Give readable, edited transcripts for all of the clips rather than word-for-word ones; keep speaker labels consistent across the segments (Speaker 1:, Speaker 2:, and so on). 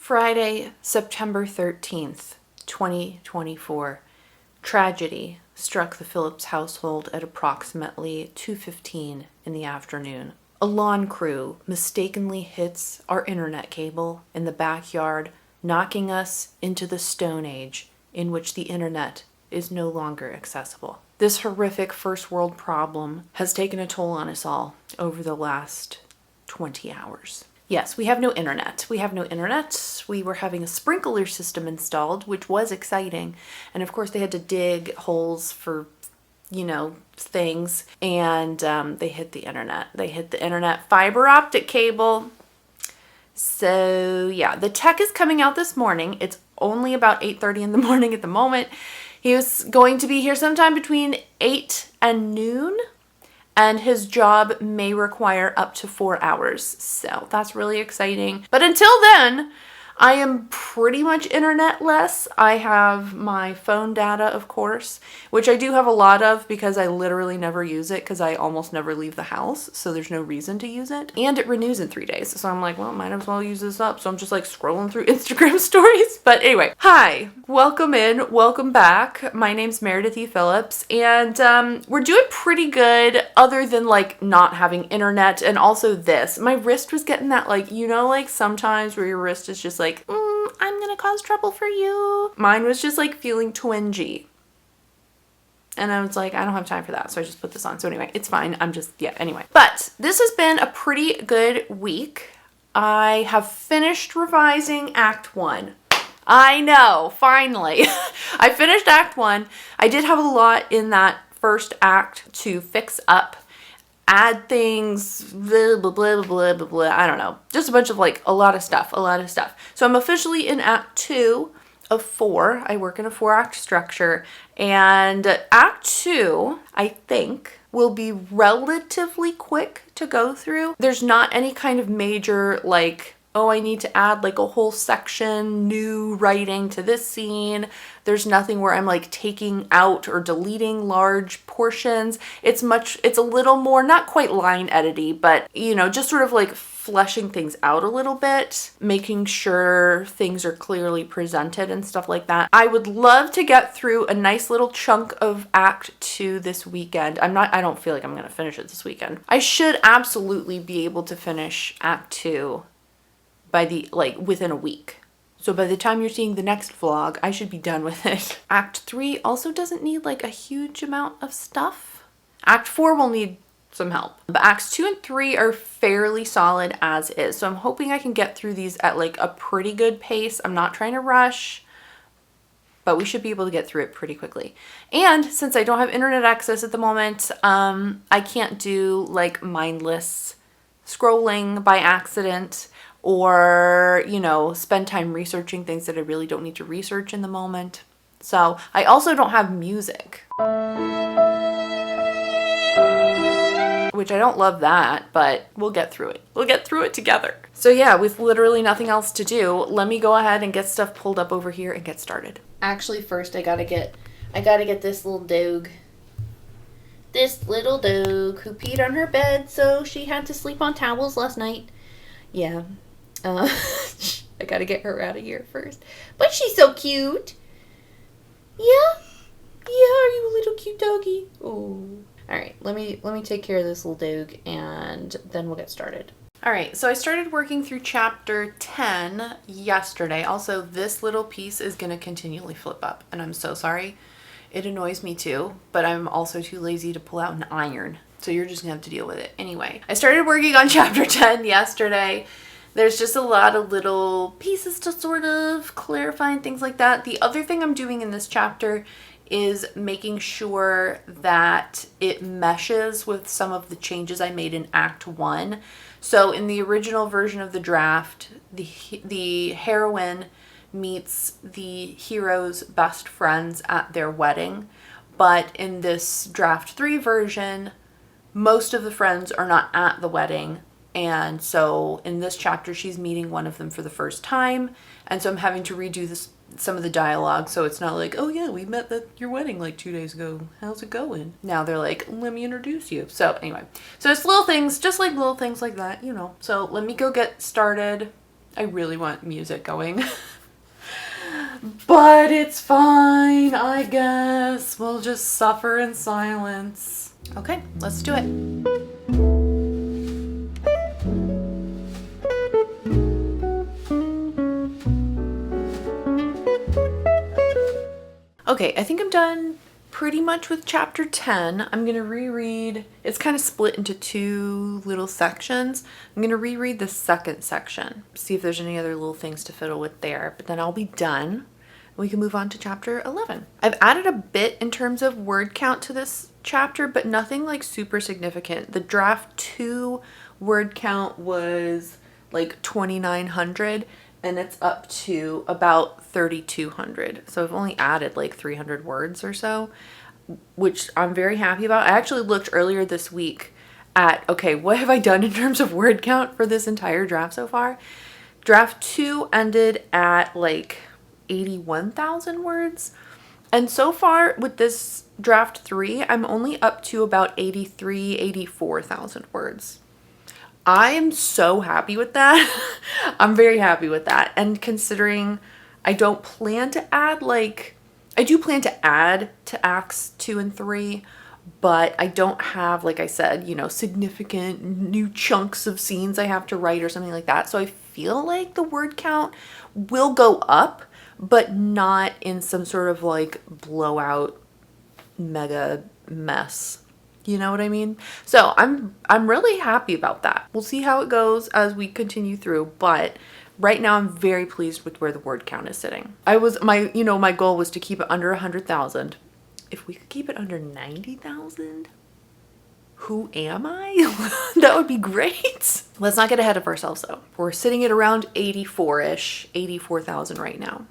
Speaker 1: Friday, September 13th, 2024. Tragedy struck the Phillips household at approximately 2:15 in the afternoon. A lawn crew mistakenly hits our internet cable in the backyard, knocking us into the Stone Age in which the internet is no longer accessible. This horrific first world problem has taken a toll on us all over the last 20 hours. Yes, we have no internet. We were having a sprinkler system installed, which was exciting. And of course they had to dig holes for, things. And they hit the internet. They hit the internet fiber optic cable. So yeah, the tech is coming out this morning. It's only about 8:30 in the morning at the moment. He was going to be here sometime between 8 and noon. And his job may require up to 4 hours. So that's really exciting. But until then, I am pretty much internet-less. I have my phone data, of course, which I do have a lot of because I literally never use it because I almost never leave the house. So there's no reason to use it. And it renews in 3 days. So I'm like, well, might as well use this up. So I'm just like scrolling through Instagram stories. But anyway, hi, welcome in, welcome back. My name's Meredith E. Phillips. And we're doing pretty good other than like not having internet and also this. My wrist was getting that like sometimes where your wrist is just like, I'm gonna cause trouble for you. Mine was just like feeling twingy. And I was like, I don't have time for that. So I just put this on. So anyway, it's fine. Anyway. But this has been a pretty good week. I have finished revising Act 1. I know, finally. I finished Act 1. I did have a lot in that first act to fix up. Add things, blah, blah, blah, blah, blah, blah, I don't know. Just a bunch of a lot of stuff. So I'm officially in Act 2 of 4. I work in a 4-act structure. And Act 2, I think, will be relatively quick to go through. There's not any kind of major, I need to add a whole section, new writing to this scene. There's nothing where I'm taking out or deleting large portions. It's a little more, not quite line edity, but just sort of fleshing things out a little bit, making sure things are clearly presented and stuff like that. I would love to get through a nice little chunk of Act 2 this weekend. I don't feel like I'm going to finish it this weekend. I should absolutely be able to finish Act 2 by within a week. So by the time you're seeing the next vlog, I should be done with it. Act 3 also doesn't need a huge amount of stuff. Act 4 will need some help. But Acts 2 and 3 are fairly solid as is. So I'm hoping I can get through these at a pretty good pace. I'm not trying to rush, but we should be able to get through it pretty quickly. And since I don't have internet access at the moment, I can't do mindless scrolling by accident or, spend time researching things that I really don't need to research in the moment. So I also don't have music, which I don't love that, but we'll get through it. We'll get through it together. So yeah, with literally nothing else to do, let me go ahead and get stuff pulled up over here and get started. Actually, first I gotta get this little dog. This little dog who peed on her bed, so she had to sleep on towels last night. Yeah. I gotta get her out of here first. But she's so cute. Yeah? Yeah, are you a little cute doggy? Oh. Alright, let me take care of this little dog and then we'll get started. Alright, so I started working through chapter 10 yesterday. Also, this little piece is gonna continually flip up, and I'm so sorry. It annoys me too, but I'm also too lazy to pull out an iron. So you're just gonna have to deal with it. Anyway, I started working on chapter 10 yesterday. There's just a lot of little pieces to sort of clarify and things like that. The other thing I'm doing in this chapter is making sure that it meshes with some of the changes I made in Act 1. So in the original version of the draft, the heroine meets the hero's best friends at their wedding. But in this draft 3 version, most of the friends are not at the wedding. And so in this chapter, she's meeting one of them for the first time. And so I'm having to redo some of the dialogue. So it's not like, oh yeah, we met at your wedding 2 days ago. How's it going? Now they're like, let me introduce you. So anyway, so it's little things, just little things like that, So let me go get started. I really want music going. But it's fine, I guess. We'll just suffer in silence. Okay, let's do it. Okay, I think I'm done pretty much with chapter 10. I'm gonna reread, it's kind of split into two little sections. I'm gonna reread the second section, see if there's any other little things to fiddle with there, but then I'll be done. We can move on to chapter 11. I've added a bit in terms of word count to this chapter, but nothing like super significant. The draft 2 word count was like 2,900 and it's up to about 3,200. So I've only added like 300 words or so, which I'm very happy about. I actually looked earlier this week at, okay, what have I done in terms of word count for this entire draft so far? Draft 2 ended at like 81,000 words. And so far with this draft 3, I'm only up to about 84,000 words. I am so happy with that. I'm very happy with that. And considering I don't plan to add I do plan to add to acts 2 and 3, but I don't have, like I said, significant new chunks of scenes I have to write or something like that. So I feel like the word count will go up, but not in some sort of like blowout mega mess. You know what I mean? So I'm really happy about that. We'll see how it goes as we continue through, but right now I'm very pleased with where the word count is sitting. My goal was to keep it under 100,000. If we could keep it under 90,000, who am I? That would be great. Let's not get ahead of ourselves though. We're sitting at around 84,000 right now.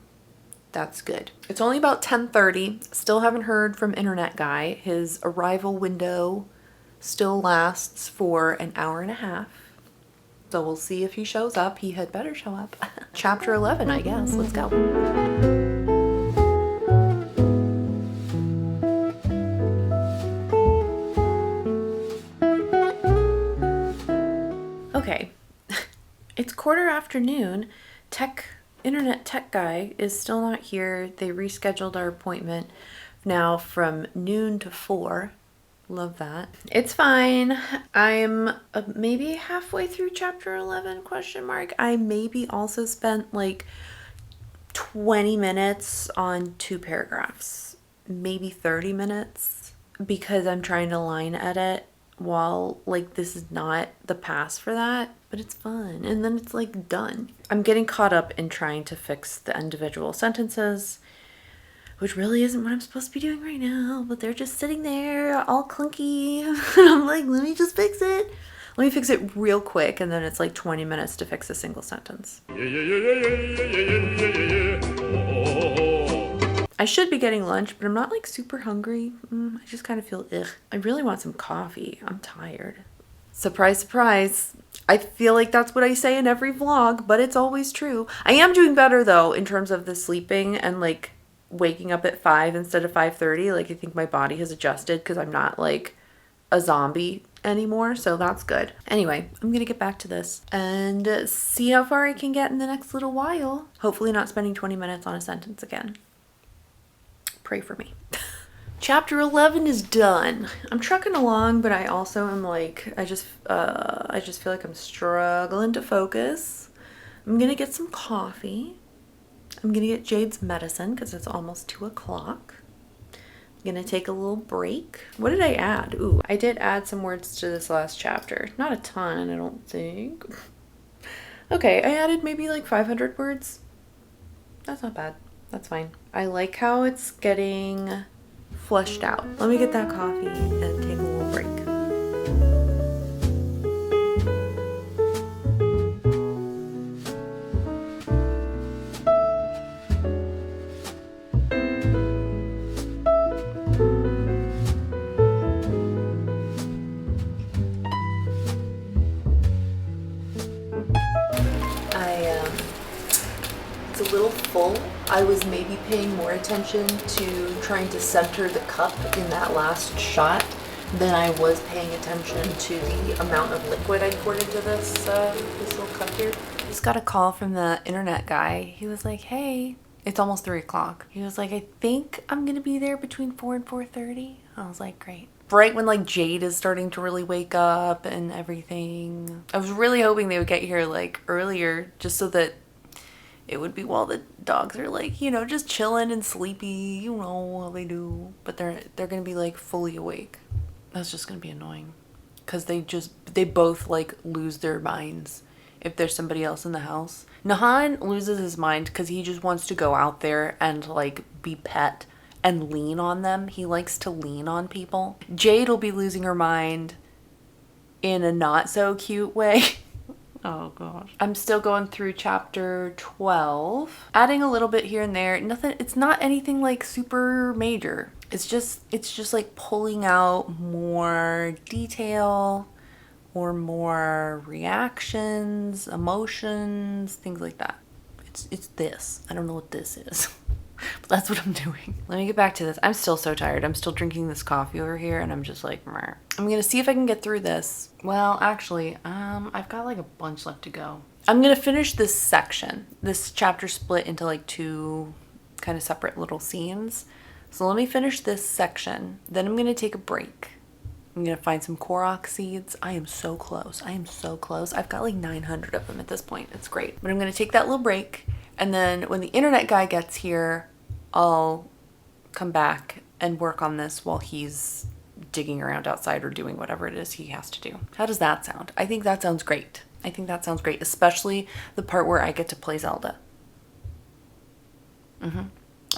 Speaker 1: That's good. It's only about 10:30. Still haven't heard from Internet Guy. His arrival window still lasts for an hour and a half. So we'll see if he shows up. He had better show up. Chapter 11, I guess. Let's go. Okay. It's quarter afternoon. Internet tech guy is still not here. They rescheduled our appointment now from noon to 4. Love that. It's fine. I'm maybe halfway through chapter 11 ? I maybe also spent like 20 minutes on 2 paragraphs, maybe 30 minutes, because I'm trying to line edit while like this is not the pass for that, but it's fun. And then it's like done. I'm getting caught up in trying to fix the individual sentences, which really isn't what I'm supposed to be doing right now, but they're just sitting there all clunky. I'm like, let me just fix it. Let me fix it real quick, and then it's like 20 minutes to fix a single sentence. I should be getting lunch, but I'm not like super hungry. I just kind of feel ugh. I really want some coffee. I'm tired. Surprise, surprise. I feel like that's what I say in every vlog, but it's always true. I am doing better though in terms of the sleeping and like waking up at 5 instead of 5:30. Like I think my body has adjusted because I'm not like a zombie anymore, so that's good. Anyway, I'm gonna get back to this and see how far I can get in the next little while. Hopefully not spending 20 minutes on a sentence again. Pray for me. Chapter 11 is done. I'm trucking along, but I also am like, I just feel like I'm struggling to focus. I'm gonna get some coffee. I'm gonna get Jade's medicine because it's almost 2 o'clock. I'm gonna take a little break. What did I add? Ooh, I did add some words to this last chapter. Not a ton, I don't think. Okay, I added maybe like 500 words. That's not bad. That's fine. I like how it's getting flushed out. Let me get that coffee and take a little break. It's a little full. I was maybe paying more attention to trying to center the cup in that last shot than I was paying attention to the amount of liquid I poured into this little cup here. just got a call from the internet guy. He was like, hey, it's almost 3 o'clock. He was like, I think I'm going to be there between 4 and 4:30. I was like, great. Right when like Jade is starting to really wake up and everything. I was really hoping they would get here like earlier just so that it would be while the dogs are like, you know, just chilling and sleepy, you know how they do. But they're going to be like fully awake. That's just going to be annoying. Because they both like lose their minds if there's somebody else in the house. Nahan loses his mind because he just wants to go out there and like be pet and lean on them. He likes to lean on people. Jade will be losing her mind in a not so cute way. Oh gosh. I'm still going through chapter 12, adding a little bit here and there. Nothing, it's not anything like super major. It's just like pulling out more detail or more reactions, emotions, things like that. It's this. I don't know what this is. But that's what I'm doing. Let me get back to this. I'm still so tired. I'm still drinking this coffee over here and I'm just like, meh. I'm going to see if I can get through this. Well, actually, I've got like a bunch left to go. I'm going to finish this section. This chapter split into like 2 kind of separate little scenes. So let me finish this section. Then I'm going to take a break. I'm going to find some Korok seeds. I am so close. I am so close. I've got like 900 of them at this point. It's great. But I'm going to take that little break. And then when the internet guy gets here, I'll come back and work on this while he's digging around outside or doing whatever it is he has to do. How does that sound? I think that sounds great. I think that sounds great, especially the part where I get to play Zelda.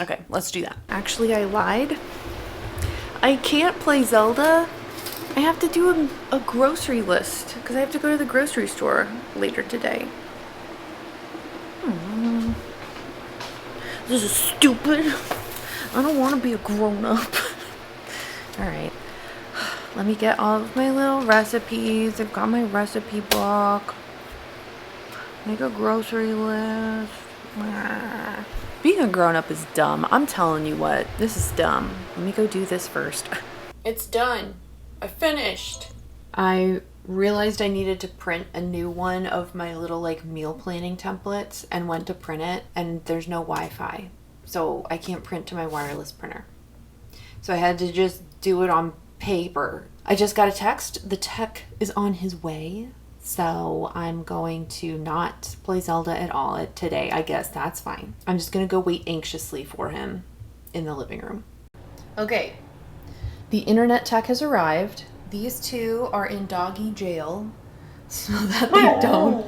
Speaker 1: Okay, let's do that. Actually, I lied. I can't play Zelda. I have to do a grocery list because I have to go to the grocery store later today. This is stupid. I don't want to be a grown-up. Alright. Let me get all of my little recipes. I've got my recipe book. Make a grocery list. Being a grown-up is dumb. I'm telling you what. This is dumb. Let me go do this first. It's done. I finished. I realized I needed to print a new one of my little like meal planning templates and went to print it, and there's no Wi-Fi, so I can't print to my wireless printer, so I had to just do it on paper. I just got a text. The tech is on his way, so I'm going to not play Zelda at all today. I guess that's fine. I'm just gonna go wait anxiously for him in the living room. Okay, the internet tech has arrived. These 2 are in doggy jail so that they don't,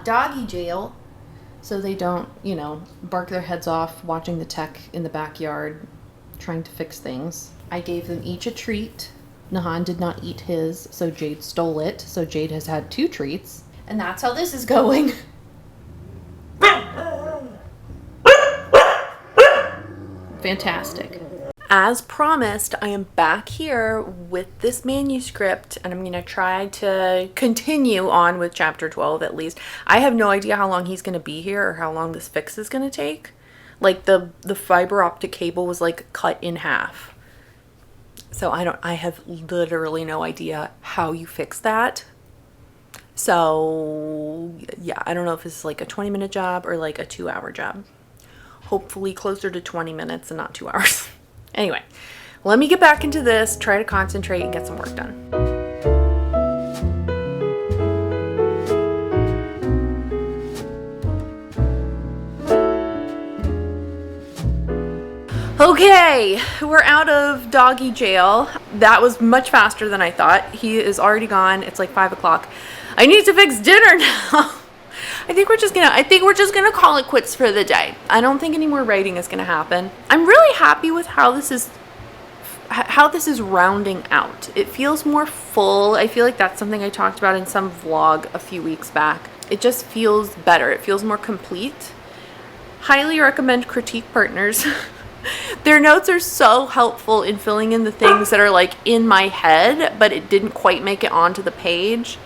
Speaker 1: doggy jail, so they don't, you know, bark their heads off watching the tech in the backyard trying to fix things. I gave them each a treat. Nahan did not eat his, so Jade stole it, so Jade has had 2 treats, and that's how this is going. Fantastic. As promised, I am back here with this manuscript, and I'm going to try to continue on with chapter 12 at least. I have no idea how long he's going to be here or how long this fix is going to take. Like the fiber optic cable was like cut in half. So I have literally no idea how you fix that. So yeah, I don't know if it's like a 20-minute job or like a 2-hour job. Hopefully closer to 20 minutes and not 2 hours. Anyway, let me get back into this, try to concentrate and get some work done. Okay, we're out of doggy jail. That was much faster than I thought. He is already gone. It's like 5 o'clock. I need to fix dinner now. I think we're just gonna call it quits for the day. I don't think any more writing is gonna happen. I'm really happy with how this is rounding out. It feels more full. I feel like that's something I talked about in some vlog a few weeks back. It just feels better. It feels more complete. Highly recommend Critique Partners. Their notes are so helpful in filling in the things that are like in my head, but it didn't quite make it onto the page.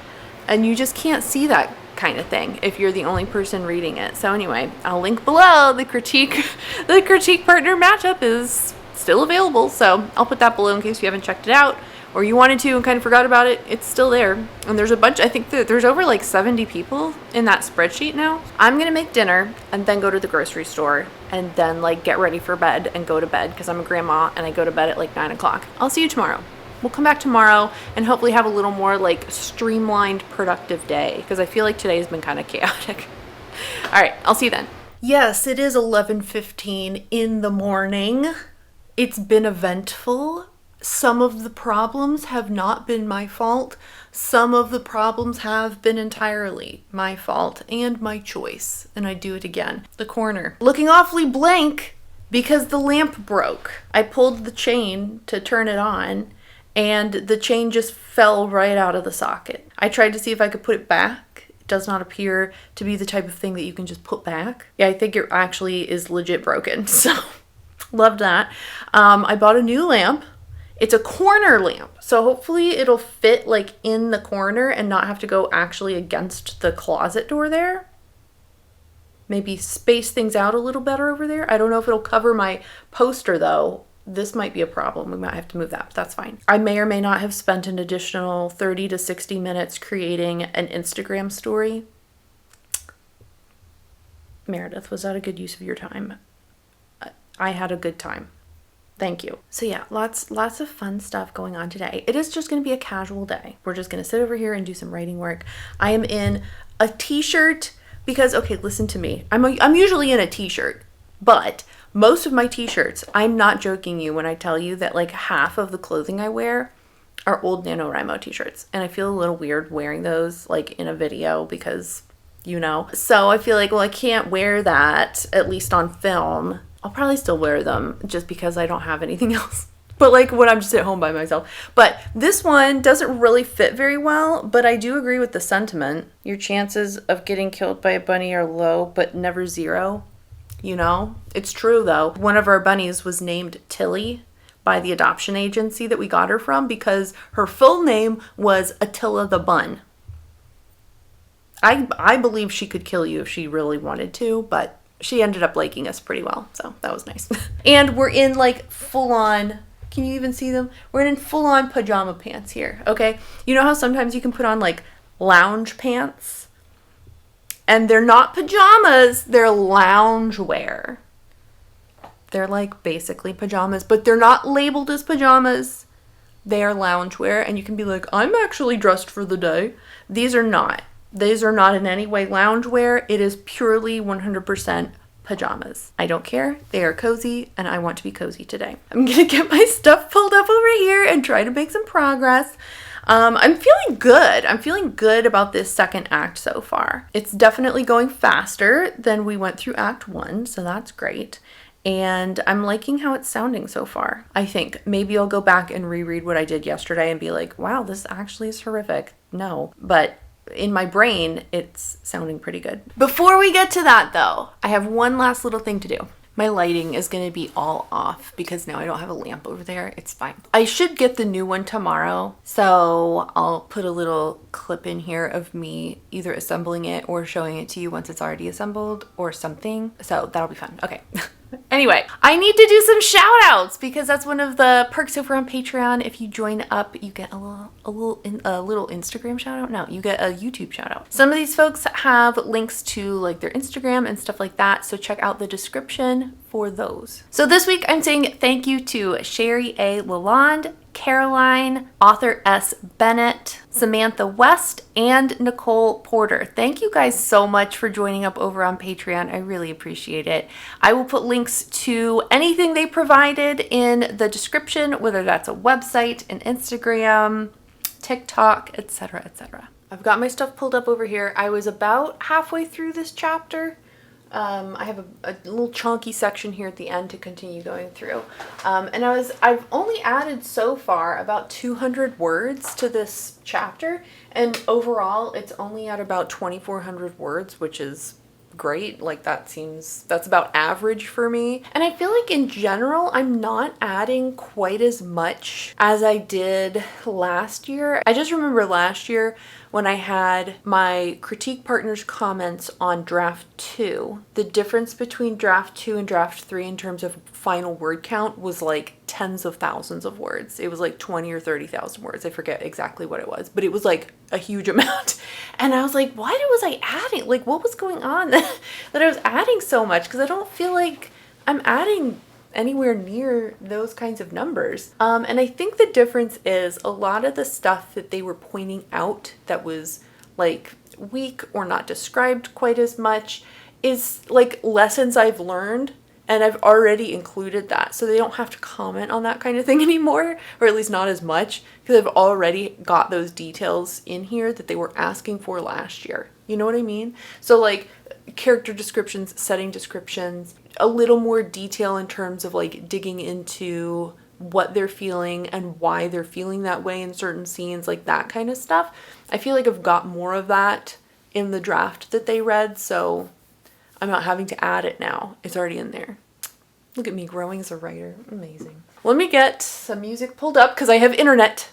Speaker 1: And you just can't see that kind of thing if you're the only person reading it. So anyway, I'll link below. The critique partner matchup is still available, so I'll put that below in case you haven't checked it out. or you wanted to and kind of forgot about it, it's still there. And there's a bunch, I think there's over like 70 people in that spreadsheet now. I'm gonna make dinner and then go to the grocery store and then like get ready for bed and go to bed because I'm a grandma and I go to bed at like 9 o'clock. I'll see you tomorrow. We'll come back tomorrow and hopefully have a little more like streamlined, productive day because I feel like today has been kind of chaotic. All right, I'll see you then. Yes, it is 11:15 in the morning. It's been eventful. Some of the problems have not been my fault. Some of the problems have been entirely my fault and my choice. And I do it again. The corner. Looking awfully blank because the lamp broke. I pulled the chain to turn it on and the chain just fell right out of the socket. I tried to see if I could put it back. It does not appear to be the type of thing that you can just put back. Yeah, I think it actually is legit broken. So, loved that. I bought a new lamp. It's a corner lamp. So hopefully it'll fit like in the corner and not have to go actually against the closet door there. Maybe space things out a little better over there. I don't know if it'll cover my poster though. This might be a problem. We might have to move that, but that's fine. I may or may not have spent an additional 30 to 60 minutes creating an Instagram story. Meredith, was that a good use of your time? I had a good time. Thank you. So yeah, lots of fun stuff going on today. It is just going to be a casual day. We're just going to sit over here and do some writing work. I am in a t-shirt because, okay, listen to me. I'm usually in a t-shirt, but most of my t-shirts, I'm not joking you when I tell you that like half of the clothing I wear are old NaNoWriMo t-shirts. And I feel a little weird wearing those like in a video because, you know. So I feel like, well, I can't wear that, at least on film. I'll probably still wear them just because I don't have anything else. But like when I'm just at home by myself. But this one doesn't really fit very well, but I do agree with the sentiment. Your chances of getting killed by a bunny are low, but never zero. You know, it's true though. One of our bunnies was named Tilly by the adoption agency that we got her from because her full name was Attila the Bun. I believe she could kill you if she really wanted to, but she ended up liking us pretty well, so that was nice. And we're in like full on, can you even see them? We're in full on pajama pants here, okay? You know how sometimes you can put on like lounge pants? And they're not pajamas, they're lounge wear. They're like basically pajamas, but they're not labeled as pajamas. They are loungewear, and you can be like, I'm actually dressed for the day. These are not. These are not in any way loungewear. It is purely 100% pajamas. I don't care. They are cozy, and I want to be cozy today. I'm gonna get my stuff pulled up over here and try to make some progress. I'm feeling good. I'm feeling good about this second act so far. It's definitely going faster than we went through Act 1, so that's great. And I'm liking how it's sounding so far. I think maybe I'll go back and reread what I did yesterday and be like, wow, this actually is horrific. No, but in my brain, it's sounding pretty good. Before we get to that though, I have one last little thing to do. My lighting is going to be all off because now I don't have a lamp over there. It's fine. I should get the new one tomorrow. So I'll put a little clip in here of me either assembling it or showing it to you once it's already assembled or something. So that'll be fun. Okay. Anyway, I need to do some shout outs because that's one of the perks over on Patreon. If you join up, you get a little Instagram shout out. No, you get a YouTube shout out. Some of these folks have links to like their Instagram and stuff like that. So check out the description for those. So this week I'm saying thank you to Sherry A. Lalonde, Caroline, AuthorSBennet, Samantha West, and Nicole Porter. Thank you guys so much for joining up over on Patreon. I really appreciate it. I will put links to anything they provided in the description, whether that's a website, an Instagram, TikTok, etc., etc. I've got my stuff pulled up over here. I was about halfway through this chapter. I have a little chunky section here at the end to continue going through. And I've only added so far about 200 words to this chapter. And overall, it's only at about 2,400 words, which is great. Like that's about average for me. And I feel like in general, I'm not adding quite as much as I did last year. I just remember last year when I had my critique partner's comments on draft 2, the difference between draft 2 and draft 3 in terms of final word count was like tens of thousands of words. It was like 20 or 30,000 words. I forget exactly what it was, but it was like a huge amount. And I was like, why was I adding? Like, what was going on that I was adding so much? Because I don't feel like I'm adding anywhere near those kinds of numbers. And I think the difference is a lot of the stuff that they were pointing out that was like weak or not described quite as much is like lessons I've learned, and I've already included that, so they don't have to comment on that kind of thing anymore, or at least not as much, because I've already got those details in here that they were asking for last year. You know what I mean? So like character descriptions, setting descriptions, a little more detail in terms of like digging into what they're feeling and why they're feeling that way in certain scenes, like that kind of stuff. I feel like I've got more of that in the draft that they read, so I'm not having to add it now. It's already in there. Look at me growing as a writer. Amazing. Let me get some music pulled up because I have internet.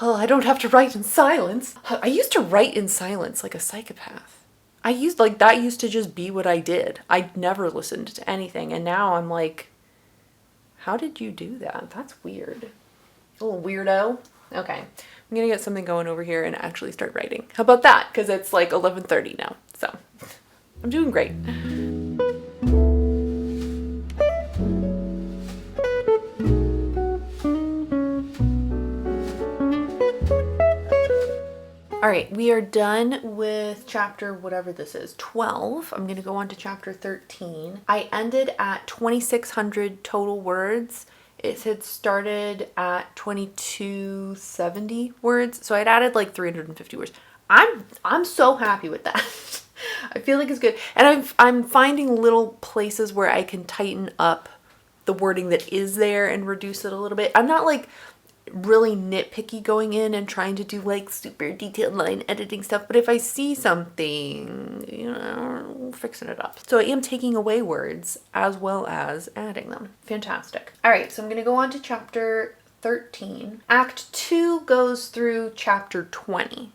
Speaker 1: Oh, I don't have to write in silence. I used to write in silence like a psychopath. That used to just be what I did. I never listened to anything. And now I'm like, how did you do that? That's weird. A little weirdo. Okay. I'm going to get something going over here and actually start writing. How about that? Because it's like 11:30 now. So I'm doing great. All right, we are done with chapter, whatever this is, 12. I'm going to go on to chapter 13. I ended at 2,600 total words. It had started at 2,270 words, so I'd added like 350 words. I'm so happy with that. I feel like it's good. And I'm finding little places where I can tighten up the wording that is there and reduce it a little bit. I'm not like really nitpicky going in and trying to do like super detailed line editing stuff, but if I see something, fixing it up. So I am taking away words as well as adding them. Fantastic. All right, so I'm going to go on to chapter 13. Act 2 goes through chapter 20.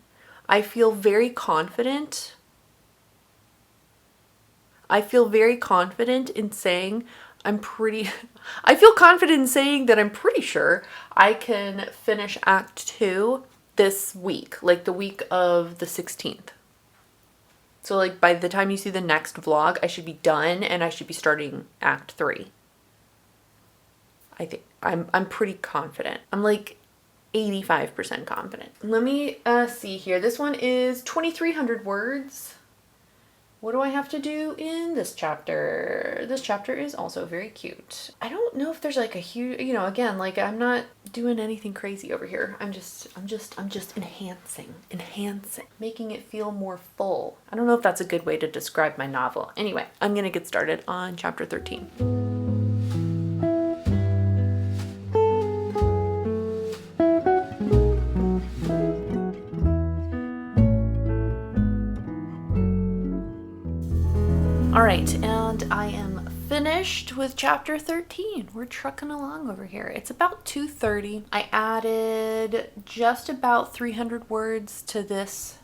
Speaker 1: I feel very confident in saying I feel confident in saying that I'm pretty sure I can finish Act 2 this week, like the week of the 16th. So like by the time you see the next vlog, I should be done and I should be starting Act 3. I think I'm pretty confident. I'm like 85% confident. Let me see here. This one is 2,300 words. What do I have to do in this chapter? This chapter is also very cute. I don't know if there's like a huge, again, like I'm not doing anything crazy over here. I'm just enhancing, making it feel more full. I don't know if that's a good way to describe my novel. Anyway, I'm going to get started on chapter 13. All right, and I am finished with chapter 13. We're trucking along over here. It's about 2:30. I added just about 300 words to this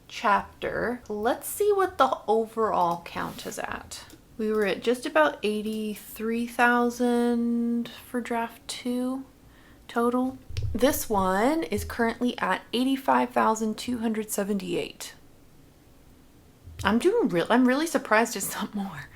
Speaker 1: chapter. Let's see what the overall count is at. We were at just about 83,000 for draft 2 total. This one is currently at 85,278. I'm really surprised it's not more.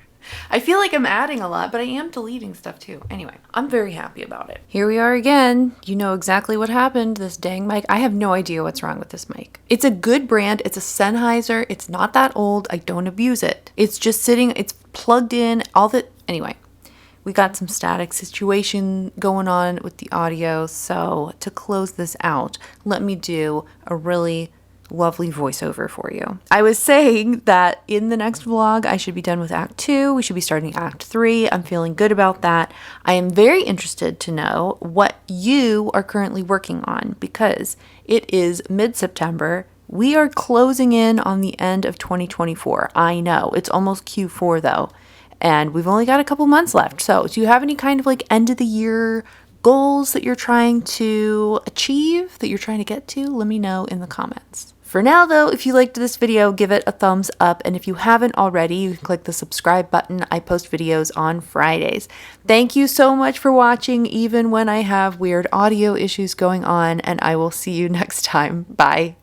Speaker 1: I feel like I'm adding a lot, but I am deleting stuff too. Anyway, I'm very happy about it. Here we are again. You know exactly what happened. This dang mic. I have no idea what's wrong with this mic. It's a good brand. It's a Sennheiser. It's not that old. I don't abuse it. It's just sitting, it's plugged in, anyway. We got some static situation going on with the audio. So to close this out, let me do a really lovely voiceover for you. I was saying that in the next vlog, I should be done with Act 2. We should be starting Act 3. I'm feeling good about that. I am very interested to know what you are currently working on because it is mid-September. We are closing in on the end of 2024. I know it's almost Q4 though, and we've only got a couple months left. So do you have any kind of like end of the year goals that you're trying to achieve, that you're trying to get to? Let me know in the comments. For now though, if you liked this video, give it a thumbs up, and if you haven't already, you can click the subscribe button. I post videos on Fridays. Thank you so much for watching, even when I have weird audio issues going on, and I will see you next time. Bye.